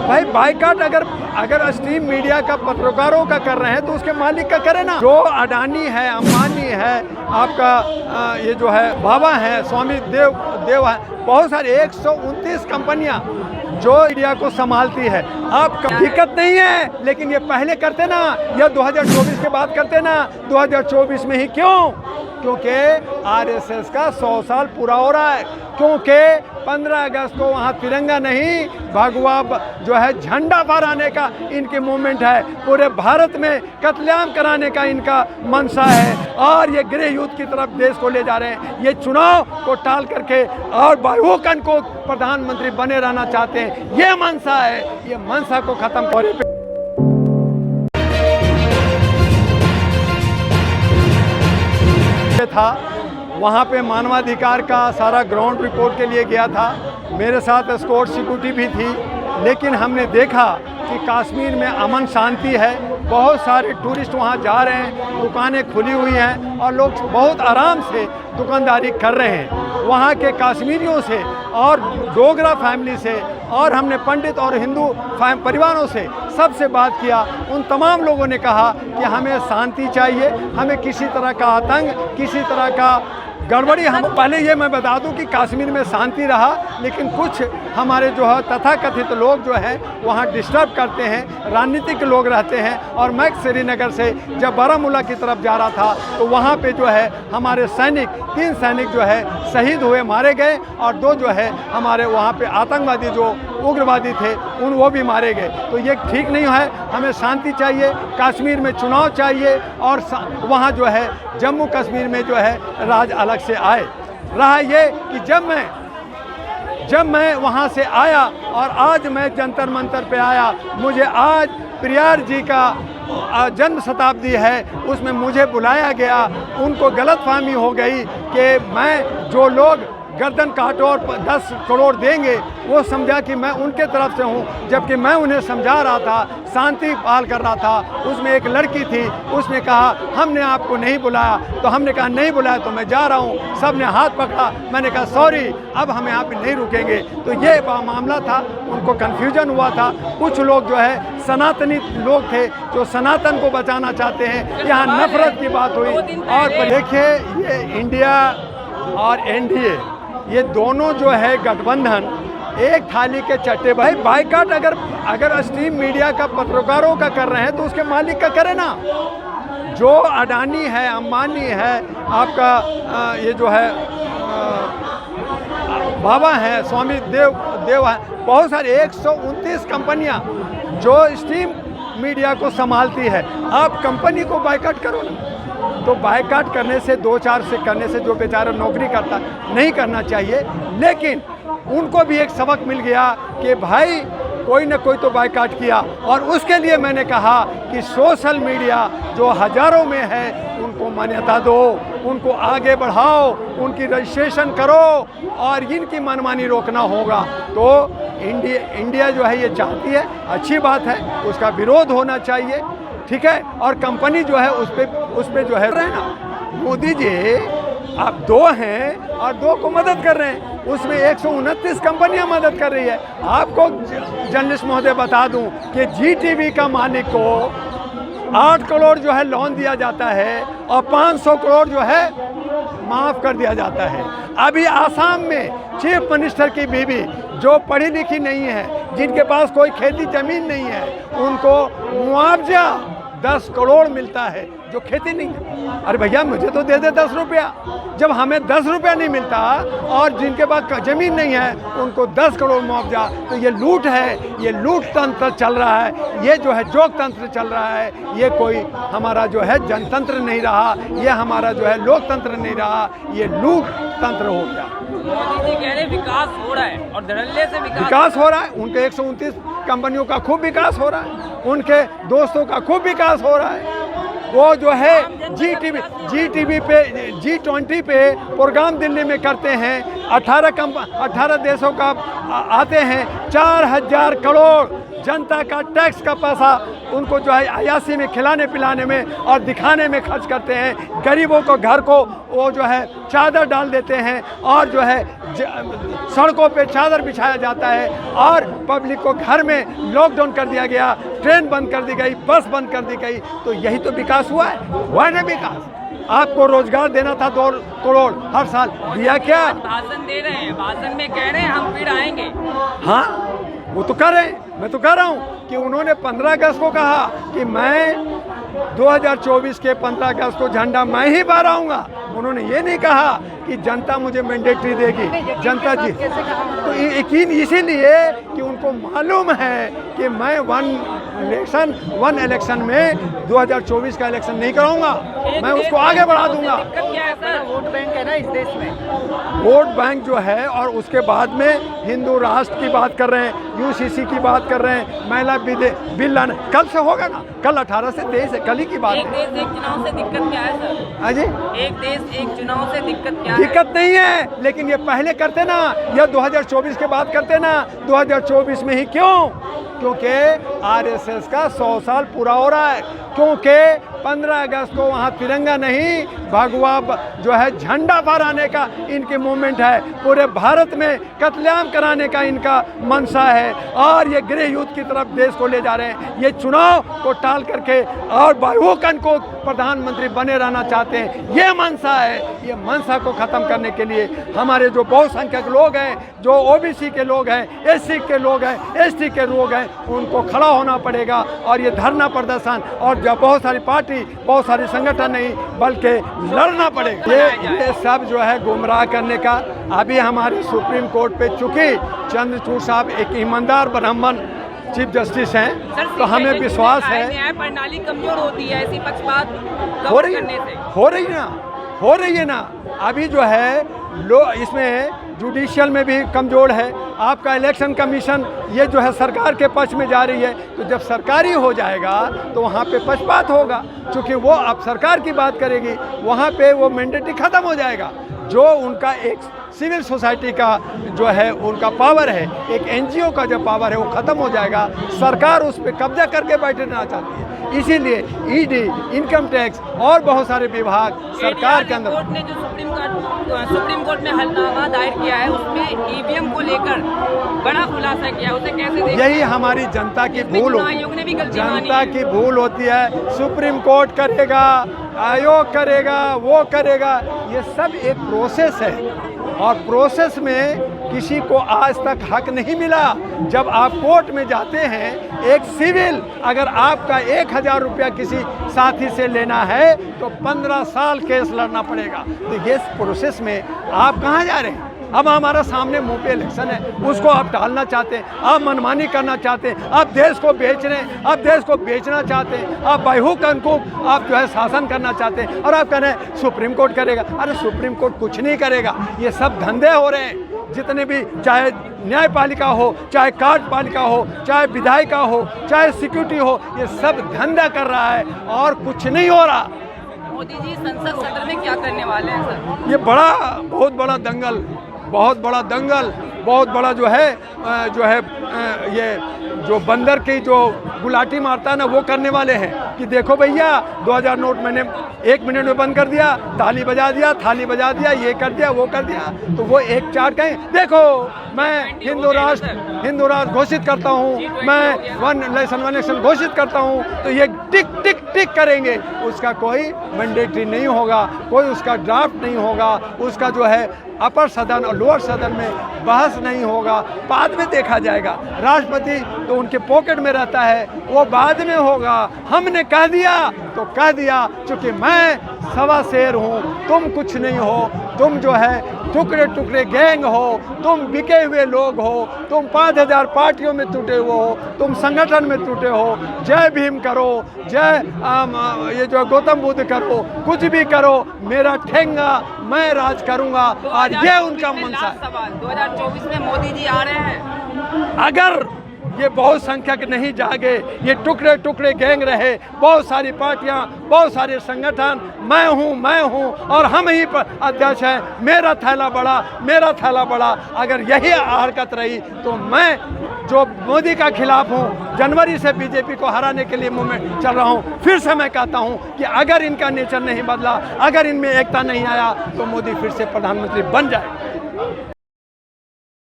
भाई बाइकाट अगर stream media का पत्रकारों का कर रहे हैं तो उसके मालिक का करे ना। जो अडानी है, अंबानी है, आपका ये जो है बाबा है, स्वामी देव है, बहुत सारे 129 कंपनियां जो मीडिया को संभालती है। आप दिक्कत नहीं है, लेकिन ये पहले करते ना, या 2024 के बाद करते ना। 2024 में ही क्यों? क्योंकि आरएसएस का 100 साल पूरा हो रहा है। क्योंकि 15 अगस्त को वहाँ तिरंगा नहीं, भगवा जो है झंडा फहराने का इनकी मूवमेंट है। पूरे भारत में कत्लेआम कराने का इनका मनसा है, और ये गृह युद्ध की तरफ देश को ले जा रहे हैं। ये चुनाव को टाल करके और बाहुकन को प्रधानमंत्री बने रहना चाहते हैं। ये मनसा है, ये मनसा को खत्म करे था। वहाँ पे मानवाधिकार का सारा ग्राउंड रिपोर्ट के लिए गया था, मेरे साथ एस्कॉर्ट सिक्योरिटी भी थी। लेकिन हमने देखा कि कश्मीर में अमन शांति है, बहुत सारे टूरिस्ट वहाँ जा रहे हैं, दुकानें खुली हुई हैं और लोग बहुत आराम से दुकानदारी कर रहे हैं। वहाँ के कश्मीरियों से और डोगरा फैमिली से, और हमने पंडित और हिंदू परिवारों से सबसे बात किया। उन तमाम लोगों ने कहा कि हमें शांति चाहिए, हमें किसी तरह का आतंक, किसी तरह का गड़बड़ी। हम पहले ये मैं बता दूं कि कश्मीर में शांति रहा, लेकिन कुछ हमारे जो है तथाकथित लोग जो हैं वहाँ डिस्टर्ब करते हैं, राजनीतिक लोग रहते हैं। और मैं श्रीनगर से जब बारामूला की तरफ जा रहा था तो वहाँ पे जो है हमारे सैनिक, 3 सैनिक जो है शहीद हुए, मारे गए, और 2 जो है हमारे वहाँ पे आतंकवादी जो उग्रवादी थे वो भी मारे गए। तो ये ठीक नहीं है, हमें शांति चाहिए, कश्मीर में चुनाव चाहिए, और वहाँ जो है जम्मू कश्मीर में जो है राज अलग से आए। रहा ये कि जब मैं वहाँ से आया और आज मैं जंतर मंतर पे आया, मुझे आज पेरियार जी का जन्म शताब्दी है, उसमें मुझे बुलाया गया। उनको गलतफहमी हो गई कि मैं, जो लोग गर्दन काटो और 10 करोड़ देंगे, वो समझा कि मैं उनके तरफ से हूँ, जबकि मैं उन्हें समझा रहा था, शांति पाल कर रहा था। उसमें एक लड़की थी, उसने कहा हमने आपको नहीं बुलाया, तो हमने कहा नहीं बुलाया तो मैं जा रहा हूँ। सब ने हाथ पकड़ा, मैंने कहा सॉरी, अब हम यहाँ पे नहीं रुकेंगे। तो ये मामला था, उनको कन्फ्यूजन हुआ था। कुछ लोग जो है सनातनी लोग थे जो सनातन को बचाना चाहते हैं, यहाँ नफरत की बात हुई। और देखिए, ये इंडिया और एनडीए, ये दोनों जो है गठबंधन एक थाली के चट्टे। भाई बाइकाट अगर स्ट्रीम मीडिया का पत्रकारों का कर रहे हैं तो उसके मालिक का करे ना। जो अडानी है, अंबानी है, आपका ये जो है बाबा है, स्वामी देव है, बहुत सारे 129 कंपनियां जो स्ट्रीम मीडिया को संभालती है। आप कंपनी को बाइकाट करो ना। तो बाइकाट करने से, 2-4 से करने से जो बेचारा नौकरी करता, नहीं करना चाहिए। लेकिन उनको भी एक सबक मिल गया कि भाई कोई ना कोई तो बाइकाट किया। और उसके लिए मैंने कहा कि सोशल मीडिया जो हज़ारों में है उनको मान्यता दो, उनको आगे बढ़ाओ, उनकी रजिस्ट्रेशन करो, और इनकी मनमानी रोकना होगा। तो इंडिया जो है ये चाहती है, अच्छी बात है, उसका विरोध होना चाहिए, ठीक है। और कंपनी जो है उस पे जो है ना, मोदी जी आप 2 हैं और 2 को मदद कर रहे हैं, उसमें 129 कंपनियां मदद कर रही है। आपको जर्नलिस्ट महोदय बता दूं कि जीटीवी का मालिक को 8 करोड़ जो है लोन दिया जाता है और 500 करोड़ जो है माफ़ कर दिया जाता है। अभी आसाम में चीफ मिनिस्टर की बीवी जो पढ़ी लिखी नहीं है, जिनके पास कोई खेती ज़मीन नहीं है, उनको मुआवजा 10 करोड़ मिलता है, जो खेती नहीं है। अरे भैया मुझे तो दे दे 10 रुपया। जब हमें 10 रुपया नहीं मिलता और जिनके पास ज़मीन नहीं है उनको 10 करोड़ मुआवजा, तो ये लूट है, ये लूट तंत्र चल रहा है, ये जो है जोक तंत्र चल रहा है। ये कोई हमारा जो है जनतंत्र नहीं रहा, ये हमारा जो है लोकतंत्र नहीं रहा, ये लूट तंत्र हो गया। मोदी जी कह रहे विकास हो रहा है और धड़ल्ले से विकास हो रहा है। उनके 129 कंपनियों का खूब विकास हो रहा है, उनके दोस्तों का खूब विकास हो रहा है। वो जो है जीटीवी पे, G20 पे प्रोग्राम दिल्ली में करते हैं। 18 देशों का आते हैं 4000 करोड़ जनता का टैक्स का पैसा उनको जो है अयासी में खिलाने पिलाने में और दिखाने में खर्च करते हैं। गरीबों को घर को वो जो है चादर डाल देते हैं और जो है सड़कों पे चादर बिछाया जाता है और पब्लिक को घर में लॉकडाउन कर दिया गया, ट्रेन बंद कर दी गई, बस बंद कर दी गई। तो यही तो विकास हुआ है ना विकास। आपको रोजगार देना था 2 करोड़ हर साल, दिया क्या? भाषण दे रहे हैं, भाषण में कह रहे हैं हम फिर आएंगे। हाँ वो तो कर रहे हैं, मैं तो कह रहा हूँ कि उन्होंने 15 अगस्त को कहा कि मैं 2024 के 15 अगस्त को झंडा मैं ही फहराऊंगा। उन्होंने ये नहीं कहा कि जनता मुझे मैंडेटरी देगी, जनता जी। तो यकीन इसीलिए कि उनको मालूम है कि मैं वन इलेक्शन में 2024 का इलेक्शन नहीं कराऊंगा, मैं उसको आगे बढ़ा दूंगा। वोट बैंक है ना इस देश में, वोट बैंक जो है, और उसके बाद में हिंदू राष्ट्र की बात कर रहे हैं, यूसीसी की बात कर रहे हैं, महिला बिल लाना कल से होगा ना, कल 18 से 23 है, कल ही की बात है। एक देश एक चुनाव से दिक्कत क्या है सर? हाँ जी, एक देश एक चुनाव से दिक्कत क्या है? दिक्कत नहीं है, लेकिन ये पहले करते ना, या 2024 के बाद करते ना। 2024 में ही क्यों? क्योंकि आरएसएस का 100 साल पूरा हो रहा है, क्योंकि 15 अगस्त को वहाँ तिरंगा नहीं भगवा जो है झंडा फहराने का इनकी मूवमेंट है, पूरे भारत में कत्लेआम कराने का इनका मनसा है और ये गृह युद्ध की तरफ देश को ले जा रहे हैं। ये चुनाव को टाल करके और बाहुकन को प्रधानमंत्री बने रहना चाहते हैं, ये मनसा है। ये मनसा को ख़त्म करने के लिए हमारे जो बहुसंख्यक लोग हैं, जो ओबीसी के लोग हैं, एससी के लोग हैं, एसटी के लोग हैं, उनको खड़ा होना पड़ेगा और ये धरना प्रदर्शन और जब बहुत सारी पार्टी, बहुत सारे संगठन नहीं बल्कि लड़ना पड़ेगा। ये सब जो है गुमराह करने का। अभी हमारे सुप्रीम कोर्ट पे चूंकि चंद्रचूड़ साहब एक ईमानदार ब्राह्मण चीफ जस्टिस हैं, तो हमें विश्वास है न्याय प्रणाली कमजोर होती है, ऐसी पक्षपात हो रही है ना। अभी जो है इसमें जुडिशियल में भी कमजोर है। आपका इलेक्शन कमीशन ये जो है सरकार के पक्ष में जा रही है, तो जब सरकारी हो जाएगा तो वहाँ पे पक्षपात होगा, क्योंकि वो अब सरकार की बात करेगी, वहाँ पे वो मैंडेटरी ख़त्म हो जाएगा। जो उनका एक सिविल सोसाइटी का जो है उनका पावर है, एक एनजीओ का जो पावर है वो ख़त्म हो जाएगा। सरकार उस पर कब्जा करके बैठना चाहती है, इसीलिए ईडी, इनकम टैक्स और बहुत सारे विभाग सरकार के अंदर। कोर्ट ने जो सुप्रीम कोर्ट में हलफनामा दायर किया है उसमें ईवीएम को लेकर बड़ा खुलासा किया, उसे कैसे देखें? यही हमारी जनता की भूल आयोग ने भी गलती जनता की भूल होती है। सुप्रीम कोर्ट करेगा, आयोग करेगा, वो करेगा, ये सब एक प्रोसेस है और प्रोसेस में किसी को आज तक हक नहीं मिला। जब आप कोर्ट में जाते हैं, एक सिविल अगर आपका 1000 रुपया किसी साथी से लेना है तो 15 साल केस लड़ना पड़ेगा। तो ये प्रोसेस में आप कहाँ जा रहे हैं? अब हमारा सामने मुंह पे इलेक्शन है, उसको आप टालना चाहते हैं, आप मनमानी करना चाहते हैं, आप देश को बेच रहे हैं, आप देश को बेचना चाहते हैं, आप बाहुकन को आप जो है शासन करना चाहते हैं और आप कह रहे हैं सुप्रीम कोर्ट करेगा। अरे सुप्रीम कोर्ट कुछ नहीं करेगा, ये सब धंधे हो रहे हैं। जितने भी, चाहे न्यायपालिका हो, चाहे कार्यपालिका हो, चाहे विधायिका हो, चाहे सिक्योरिटी हो, ये सब धंधा कर रहा है और कुछ नहीं हो रहा। मोदी जी संसद सत्र में क्या करने वाले हैं सर? ये बहुत बड़ा दंगल, बहुत बड़ा जो है ये जो बंदर की जो गुलाटी मारता है ना, वो करने वाले हैं कि देखो भैया 2000 नोट मैंने 1 मिनट में बंद कर दिया, थाली बजा दिया, ये कर दिया, वो कर दिया। तो वो एक चार्ट कहें, देखो मैं हिंदू राष्ट्र घोषित करता हूँ, मैं वन नेशन घोषित करता हूँ, तो ये टिक टिक टिक करेंगे। उसका कोई मैंडेटरी नहीं होगा, कोई उसका ड्राफ्ट नहीं होगा, उसका जो है अपर सदन और लोअर सदन में बहस नहीं होगा, बाद में देखा जाएगा। राष्ट्रपति तो उनके पॉकेट में रहता है, वो बाद में होगा। हमने कह दिया तो कह दिया, चूँकि मैं सवा शेर हूँ, तुम कुछ नहीं हो, तुम जो है टुकड़े टुकड़े गैंग हो, तुम बिके हुए लोग हो, तुम 5000 पार्टियों में टूटे हुए हो, तुम संगठन में टूटे हो। जय भीम करो, जय ये जो गौतम बुद्ध करो, कुछ भी करो, मेरा ठेंगा, मैं राज करूंगा। और ये उनका मनसा है। सवाल 2024 में मोदी जी आ रहे हैं, अगर ये बहुत संख्यक नहीं जागे, ये टुकड़े टुकड़े गैंग रहे, बहुत सारी पार्टियां, बहुत सारे संगठन, मैं हूं और हम ही पर अध्यक्ष हैं, मेरा थैला बड़ा। अगर यही हरकत रही तो मैं जो मोदी का खिलाफ हूं, जनवरी से बीजेपी को हराने के लिए मूवमेंट चल रहा हूं, फिर से मैं कहता हूं कि अगर इनका नेचर नहीं बदला, अगर इनमें एकता नहीं आया तो मोदी फिर से प्रधानमंत्री बन जाए।